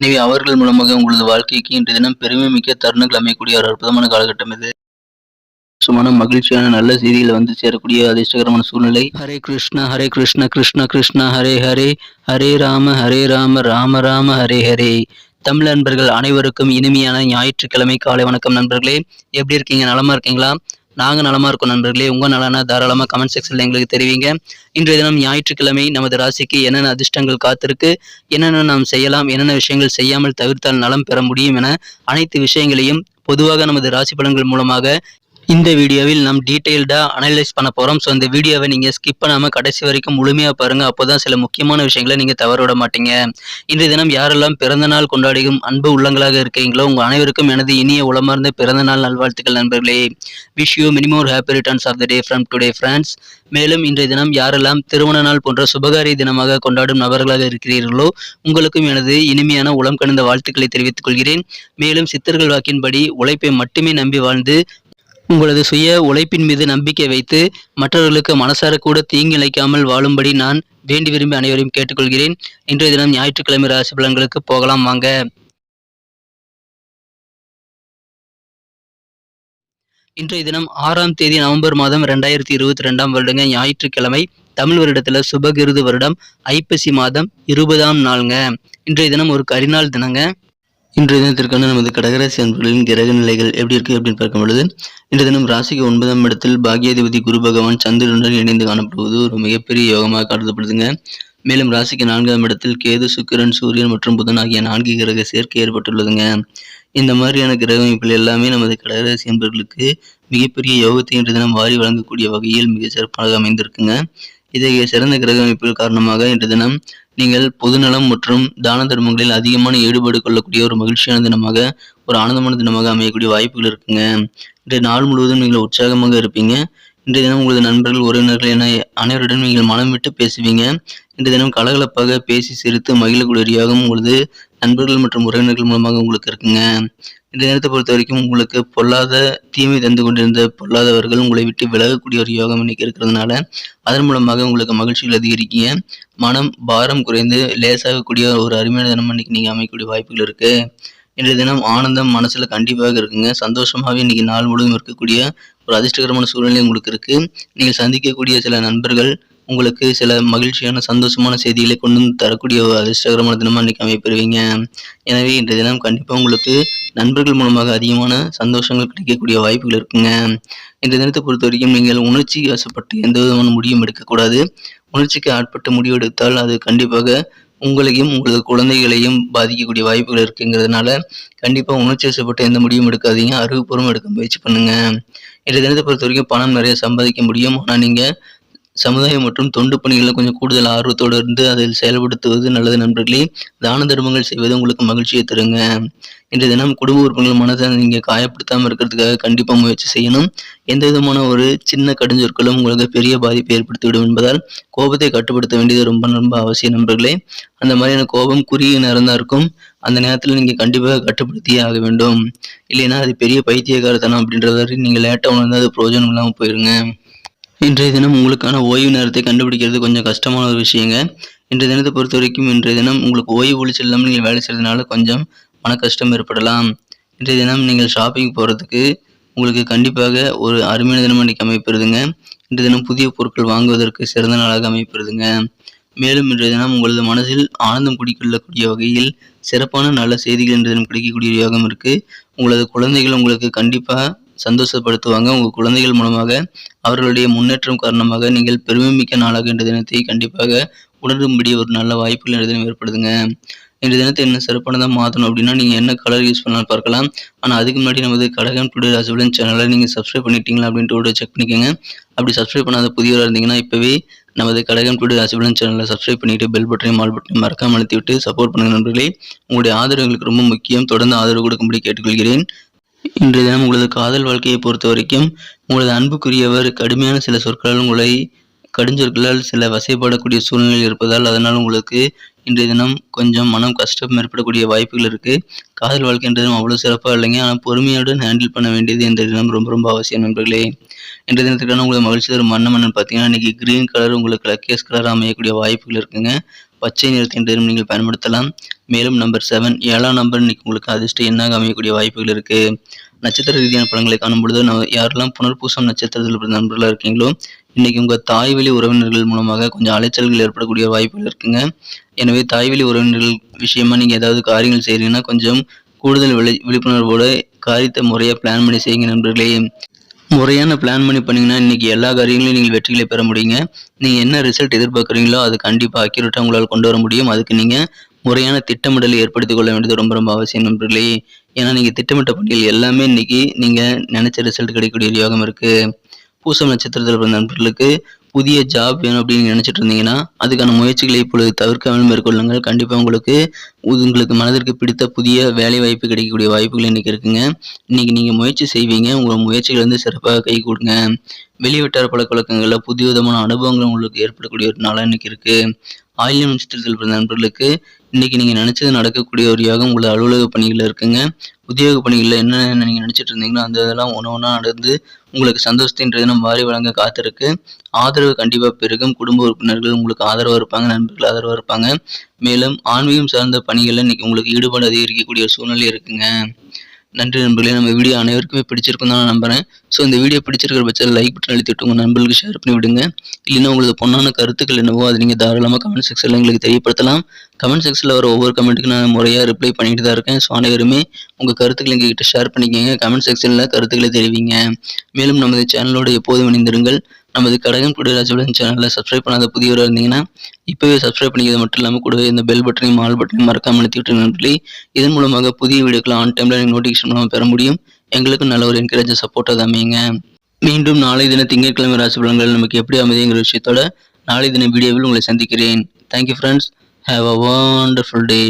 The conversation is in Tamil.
எனவே அவர்கள் மூலமாக உங்களது வாழ்க்கைக்கு இன்றைய தினம் பெருமை மிக்க தருணங்கள் அமையக்கூடிய ஒரு அற்புதமான காலகட்டம் இது. சுமான மகிழ்ச்சியான நல்ல செய்திகளை வந்து சேரக்கூடிய அதிர்ஷ்டகரமான சூழ்நிலை. ஹரே கிருஷ்ணா ஹரே கிருஷ்ண கிருஷ்ண கிருஷ்ண ஹரே ஹரே ஹரே ராம ராம ராம ஹரே ஹரே. தமிழ் நண்பர்கள் அனைவருக்கும் இனிமையான ஞாயிற்றுக்கிழமை காலை வணக்கம் நண்பர்களே. எப்படி இருக்கீங்க? நலமா இருக்கீங்களா? நாங்கள் நலமா இருக்கோம் நண்பர்களே. உங்கள் நலனா தாராளமாக கமெண்ட் செக்ஷனில் எங்களுக்கு தெரிவிங்க. இன்றைய தினம் ஞாயிற்றுக்கிழமை நமது ராசிக்கு என்னென்ன அதிர்ஷ்டங்கள் காத்திருக்கு, என்னென்ன நாம் செய்யலாம், என்னென்ன விஷயங்கள் செய்யாமல் தவிர்த்தால் நலம் பெற முடியும் என அனைத்து விஷயங்களையும் பொதுவாக நமது ராசி பலன்கள் மூலமாக இந்த வீடியோவில் நாம் டீட்டெயில்டாக அனலைஸ் பண்ண போகிறோம். ஸோ இந்த வீடியோவை நீங்கள் ஸ்கிப் பண்ணாமல் கடைசி வரைக்கும் முழுமையாக பாருங்கள். அப்போ தான் சில முக்கியமான விஷயங்களை நீங்கள் தவற விட மாட்டீங்க. இன்றைய தினம் யாரெல்லாம் பிறந்த நாள் கொண்டாடியும் அன்பு உள்ளங்களாக இருக்கிறீங்களோ உங்கள் அனைவருக்கும் எனது இனிய உளமார்ந்த பிறந்த நாள் நல்வாழ்த்துக்கள் நண்பர்களே. Wish you many more happy returns of the day from today friends. மேலும் இன்றைய தினம் யாரெல்லாம் திருமண நாள் போன்ற சுபகாரிய தினமாக கொண்டாடும் நபர்களாக இருக்கிறீர்களோ உங்களுக்கும் எனது இனிமையான உளம் கனிந்த வாழ்த்துக்களை தெரிவித்துக் கொள்கிறேன். மேலும் சித்தர்கள் வாக்கின்படி உழைப்பை மட்டுமே நம்பி வாழ்ந்து உங்களது சுய உழைப்பின் மீது நம்பிக்கை வைத்து மற்றவர்களுக்கு மனசார கூட தீங்கு இழைக்காமல் வாழும்படி நான் வேண்டி விரும்பி அனைவரையும் கேட்டுக்கொள்கிறேன். இன்றைய தினம் ஞாயிற்றுக்கிழமை ராசி பலன்களுக்கு போகலாம் வாங்க. இன்றைய தினம் 6ஆம் தேதி நவம்பர் மாதம் 2022 வருடங்க ஞாயிற்றுக்கிழமை. தமிழ் வருடத்துல சுபகிருது வருடம் ஐப்பசி மாதம் 20ஆம் நாளுங்க. இன்றைய தினம் ஒரு கரிநாள் தினங்க. இன்றைய தினத்திற்கான நமது கடகராசி அன்பர்களின் கிரக நிலைகள் எப்படி இருக்கு அப்படின்னு பார்க்கும் பொழுது, இன்றைய தினம் ராசிக்கு 9ஆம் இடத்தில் பாக்யாதிபதி குரு பகவான் சந்திரனுடன் இணைந்து காணப்படுவது ஒரு மிகப்பெரிய யோகமாக கருதப்படுதுங்க. மேலும் ராசிக்கு 4ஆம் இடத்தில் கேது, சுக்கிரன், சூரியன் மற்றும் புதன் ஆகிய 4 கிரக சேர்க்கை ஏற்பட்டுள்ளதுங்க. இந்த மாதிரியான கிரக அமைப்புகள் எல்லாமே நமது கடகராசி அன்பர்களுக்கு மிகப்பெரிய யோகத்தை இன்றைய தினம் வாரி வழங்கக்கூடிய வகையில் மிக சிறப்பாக அமைந்திருக்குங்க. இத்தகைய சிறந்த கிரக அமைப்புகள் காரணமாக இன்றைய தினம் நீங்கள் பொதுநலம் மற்றும் தான தர்மங்களில் அதிகமான ஈடுபாடு கொள்ளக்கூடிய ஒரு மகிழ்ச்சியான தினமாக, ஒரு ஆனந்தமான தினமாக அமையக்கூடிய வாய்ப்புகள் இருக்குங்க. இன்றைய நாள் முழுவதும் நீங்கள் உற்சாகமாக இருப்பீங்க. இன்றைய தினம் உங்களது நண்பர்கள், உறவினர்கள் என அனைவருடன் நீங்கள் மனம் விட்டு பேசுவீங்க. இன்றைய தினம் கலகலப்பாக பேசி சிரித்து மகிழக்கூடிய யோகம் உங்களது நண்பர்கள் மற்றும் உறவினர்கள் மூலமாக உங்களுக்கு இருக்குங்க. இந்த நேரத்தை பொறுத்த வரைக்கும் உங்களுக்கு பொல்லாத தீமை தந்து கொண்டிருந்த பொல்லாதவர்கள் உங்களை விட்டு விலகக்கூடிய ஒரு யோகம் இன்னைக்கு இருக்கிறதுனால அதன் மூலமாக உங்களுக்கு மகிழ்ச்சிகள் அதிகரிக்கீங்க. மனம் பாரம் குறைந்து லேசாகக்கூடிய ஒரு அருமையான தினம் இன்னைக்கு நீங்கள் அமைக்கக்கூடிய வாய்ப்புகள் இருக்கு. இன்றைய தினம் ஆனந்தம் மனசுல கண்டிப்பாக இருக்குங்க. சந்தோஷமாகவே இன்னைக்கு நாள் முழுவதும் இருக்கக்கூடிய ஒரு அதிர்ஷ்டகரமான சூழ்நிலை உங்களுக்கு இருக்கு. நீங்கள் சந்திக்கக்கூடிய சில நண்பர்கள் உங்களுக்கு சில மகிழ்ச்சியான சந்தோஷமான செய்திகளை கொண்டு வந்து தரக்கூடிய ஒரு அதிர்ஷ்டகரமான தினமாக இன்னைக்கு அமைப்பெறுவீங்க. எனவே இன்றைய தினம் கண்டிப்பாக உங்களுக்கு நண்பர்கள் மூலமாக அதிகமான சந்தோஷங்கள் கிடைக்கக்கூடிய வாய்ப்புகள் இருக்குங்க. இன்றைய தினத்தை பொறுத்த வரைக்கும் நீங்கள் உணர்ச்சி வசப்பட்டு எந்த விதமான முடிவும் எடுக்கக்கூடாது. உணர்ச்சிக்கு ஆட்பட்டு முடிவு எடுத்தால் அது கண்டிப்பாக உங்களையும் உங்களது குழந்தைகளையும் பாதிக்கக்கூடிய வாய்ப்புகள் இருக்குங்கிறதுனால கண்டிப்பாக உணர்ச்சி வசப்பட்டு எந்த முடிவும் எடுக்காதீங்க. அறிவுபூர்வம் எடுக்க முயற்சி பண்ணுங்க. இன்றைய தினத்தை பொறுத்த வரைக்கும் பணம் நிறைய சம்பாதிக்க முடியும். ஆனால் நீங்கள் சமுதாயம் மற்றும் தொண்டு பணிகளில் கொஞ்சம் கூடுதல் ஆர்வத்தோடு இருந்து அதில் செயல்படுத்துவது நல்லது நண்பர்களே. தான தர்மங்கள் செய்வது உங்களுக்கு மகிழ்ச்சியை தருங்க. இன்றைய தினம் குடும்ப உறுப்பினர்கள் மனதை நீங்கள் காயப்படுத்தாமல் இருக்கிறதுக்காக கண்டிப்பாக முயற்சி செய்யணும். எந்த விதமான ஒரு சின்ன கடுஞ்சொற்களும் உங்களுக்கு பெரிய பாதிப்பை ஏற்படுத்திவிடும் என்பதால் கோபத்தை கட்டுப்படுத்த வேண்டியது ரொம்ப ரொம்ப அவசியம் நண்பர்களே. அந்த மாதிரியான கோபம் குறுகிய நேரம் தான் இருக்கும். அந்த நேரத்தில் நீங்கள் கண்டிப்பாக கட்டுப்படுத்தியே ஆக வேண்டும். இல்லைன்னா அது பெரிய பைத்தியக்காரத்தனம் அப்படின்றத நீங்கள் லேட்டாக உணர்ந்து அது பிரயோஜனம் இல்லாமல் போயிருங்க. இன்றைய தினம் உங்களுக்கான ஓய்வு நேரத்தை கண்டுபிடிக்கிறது கொஞ்சம் கஷ்டமான ஒரு விஷயங்க. இன்றைய தினத்தை பொறுத்த வரைக்கும் இன்றைய தினம் உங்களுக்கு ஓய்வு ஒழிச்சு இல்லாமல் நீங்கள் வேலை செய்கிறதுனால கொஞ்சம் மன கஷ்டம் ஏற்படலாம். இன்றைய தினம் நீங்கள் ஷாப்பிங் போகிறதுக்கு உங்களுக்கு கண்டிப்பாக ஒரு அருமையான தினம் அன்றைக்கி அமைப்பெறுதுங்க. இன்றைய தினம் புதிய பொருட்கள் வாங்குவதற்கு சிறந்த நாளாக அமைப்பெறுதுங்க. மேலும் இன்றைய தினம் உங்களது மனதில் ஆனந்தம் குடிக்கொள்ளக்கூடிய வகையில் சிறப்பான நல்ல செய்திகள் இன்றைய தினம் கிடைக்கக்கூடிய யோகம் இருக்குது. உங்களது குழந்தைகள் உங்களுக்கு கண்டிப்பாக சந்தோஷப்படுத்துவாங்க. உங்கள் குழந்தைகள் மூலமாக அவர்களுடைய முன்னேற்றம் காரணமாக நீங்கள் பெருமைமிக்க நாளாக இன்றைய தினத்தை கண்டிப்பாக உணரும்படி ஒரு நல்ல வாய்ப்புகள் இன்றைய தினம் ஏற்படுதுங்க. இன்றைய தினத்தை என்ன சிறப்பானதாக மாற்றணும் அப்படின்னா நீங்கள் என்ன கலர் யூஸ் பண்ணாலும் பார்க்கலாம். ஆனால் அதுக்கு முன்னாடி நமது கடகம் டுடே ராசி பலன் சேனலை நீங்கள் சப்ஸ்கிரைப் பண்ணிட்டீங்களா அப்படின்ட்டு ஒரு செக் பண்ணிக்கோங்க. அப்படி சப்ஸ்கிரைப் பண்ணாத புதியவராக இருந்தீங்கன்னா இப்போவே நமது கடகம் டுடே ராசி பலன் சேனலை சப்ஸ்கிரைப் பண்ணிவிட்டு பெல் பட்டனையும் ஆல் பட்டனையும் மறக்காமல் அழுத்தி விட்டு சப்போர்ட் பண்ணுங்கள் நண்பர்களே. உங்களுடைய ஆதரவு எங்களுக்கு ரொம்ப முக்கியம். தொடர்ந்து ஆதரவு கொடுக்கும்படி கேட்டுக்கொள்கிறேன். இன்றைய தினம் உங்களது காதல் வாழ்க்கையை பொறுத்த வரைக்கும் உங்களது அன்புக்குரியவர் கடுமையான சில சொற்களால் உங்களை கடுஞ்சொற்களால் சில வசைப்படக்கூடிய சூழ்நிலை இருப்பதால் அதனால் உங்களுக்கு இன்றைய தினம் கொஞ்சம் மனம் கஷ்டம் ஏற்படக்கூடிய வாய்ப்புகள் இருக்குது. காதல் வாழ்க்கை இன்றைய தினம் அவ்வளோ சிறப்பாக இல்லைங்க. ஆனால் பொறுமையுடன் ஹேண்டில் பண்ண வேண்டியது இன்றைய தினம் ரொம்ப ரொம்ப அவசியம் நண்பர்களே. இன்றைய தினத்துக்கான உங்களுக்கு மகிழ்ச்சி தரும் வண்ணம் என்னன்னு பார்த்தீங்கன்னா இன்றைக்கி க்ரீன் கலர் உங்களுக்கு லக்கியஸ் கலர் அமையக்கூடிய வாய்ப்புகள் இருக்குங்க. பச்சை நிறத்தை இன்றைய தினம் நீங்கள் பயன்படுத்தலாம். மேலும் நம்பர் 7 7ஆம் நம்பர் இன்னைக்கு உங்களுக்கு அதிர்ஷ்ட எண்ணாக அமையக்கூடிய வாய்ப்புகள் இருக்கு. நட்சத்திர ரீதியான பலன்களை காணும்பொழுது யாரெல்லாம் புனர்பூசம் நட்சத்திரத்தில் பிறந்த நண்பர்களா இருக்கீங்களோ இன்னைக்கு உங்க தாய் வழி உறவினர்கள் மூலமாக கொஞ்சம் அலைச்சல்கள் ஏற்படக்கூடிய வாய்ப்புகள் இருக்குங்க. எனவே தாய் வழி உறவினர்கள் விஷயமா நீங்க ஏதாவது காரியங்கள் செய்றீங்கன்னா கொஞ்சம் கூடுதல் விழிப்புணர்வோட காரியத்தை முறையா பிளான் பண்ணி செய்யுங்க நண்பர்களே. முறையான பிளான் பண்ணி பண்ணீங்கன்னா இன்னைக்கு எல்லா காரியங்களையும் நீங்கள் வெற்றிகளை பெற முடியுங்க. நீங்க என்ன ரிசல்ட் எதிர்பார்க்குறீங்களோ அது கண்டிப்பா அக்யூரேட்டா உங்களால கொண்டு வர முடியும். அதுக்கு நீங்க முறையான திட்டமிடலை ஏற்படுத்திக் கொள்ள வேண்டியது ரொம்ப ரொம்ப அவசியம் நண்பர்களே. ஏன்னா நீங்க திட்டமிட்ட பணிகள் எல்லாமே இன்னைக்கு நீங்க நினைச்ச ரிசல்ட் கிடைக்கக்கூடிய யோகம் இருக்கு. பூசம் நட்சத்திரத்தில் பிறந்த நண்பர்களுக்கு புதிய ஜாப் வேணும் அப்படின்னு நினைச்சிட்டு இருந்தீங்கன்னா அதுக்கான முயற்சிகளை இப்பொழுது தவிர்க்காமல் மேற்கொள்ளுங்கள். கண்டிப்பா உங்களுக்கு மனதிற்கு பிடித்த புதிய வேலை வாய்ப்பு கிடைக்கக்கூடிய வாய்ப்புகள் இன்னைக்கு இருக்குங்க. இன்னைக்கு நீங்க முயற்சி செய்வீங்க. உங்க முயற்சிகள் வந்து சிறப்பாக கை கொடுங்க. வெளிவட்டார பழக்கவழக்கங்கள்ல புதிய விதமான அனுபவங்கள் உங்களுக்கு ஏற்படக்கூடிய ஒரு நாளா இன்னைக்கு இருக்கு. ஆயில்யம் நட்சத்திரத்தில் பிறந்த நண்பர்களுக்கு இன்னைக்கு நீங்க நினைச்சது நடக்கக்கூடிய ஒரு யோகம் உங்களோட அலுவலக பணிகள்ல இருக்குங்க. உத்தியோக பணிகள்ல என்ன நீங்க நினைச்சிட்டு இருந்தீங்களோ அந்த இதெல்லாம் ஒண்ணா நடந்து உங்களுக்கு சந்தோஷத்தை இன்றைய தினம் வாரி வழங்க காத்திருக்கு. ஆதரவு கண்டிப்பா பெருகும். குடும்ப உறுப்பினர்கள் உங்களுக்கு ஆதரவா இருப்பாங்க. நண்பர்கள் ஆதரவா இருப்பாங்க. மேலும் ஆன்மீகம் சார்ந்த பணிகள்ல இன்னைக்கு உங்களுக்கு ஈடுபாடு அதிகரிக்கக்கூடிய ஒரு சூழ்நிலை இருக்குங்க. நன்றி நண்பர்களே. நம்ம வீடியோ அனைவருக்குமே பிடிச்சிருக்கும் தான் நான் நம்புறேன். ஸோ இந்த வீடியோ பிடிச்சிருக்கிற பட்சத்தில் லைக் பட்டன் அழுத்திட்டு உங்கள் நண்பர்களுக்கு ஷேர் பண்ணி விடுங்க. இல்லைன்னா உங்களது பொண்ணான கருத்துக்கள் என்னவோ அதை நீங்கள் தாராளமாக கமெண்ட் செக்ஷனில் எங்களுக்கு தெரியப்படுத்தலாம். கமெண்ட் செக்ஷனில் வர ஒவ்வொரு கமெண்ட்டுக்கு நான் முறையாக ரிப்ளை பண்ணிட்டு தான் இருக்கேன். ஸோ அனைவருமே உங்கள் கருத்துக்களை எங்ககிட்ட ஷேர் பண்ணிக்கோங்க. கமெண்ட் செக்ஷனில் கருத்துக்களை தெரிவிங்க. மேலும் நமது சேனலோடு எப்போதும் இணைந்திருங்கள். நமது கடகம் டுடே ராஜபாளையம் சேனலை சப்ஸ்கிரைப் பண்ணாத புதியவராக இருந்தீங்கன்னா இப்போவே சப்ஸ்கிரைப் பண்ணிக்கிறது மட்டும் இல்லாமல் கூடவே இந்த பெல் பட்டனையும் ஆல் பட்டனையும் மறக்காமல் அழுத்தி விட்டு நண்பர்களே. இதன் மூலமாக புதிய வீடியோக்களை ஆன் டைமில் நீங்கள் நோட்டிஃபிகேஷன் மூலமாக பெற முடியும். எங்களுக்கும் நல்ல ஒரு என்கரேஜ் சப்போர்ட்டாக அமையுங்க. மீண்டும் நாளை தின திங்கட்கிழமை ராசி பலன்கள் நமக்கு எப்படி அமைதிங்கிற விஷயத்தோட நாளை தின வீடியோவில் உங்களை சந்திக்கிறேன். Thank you friends. Have a wonderful day.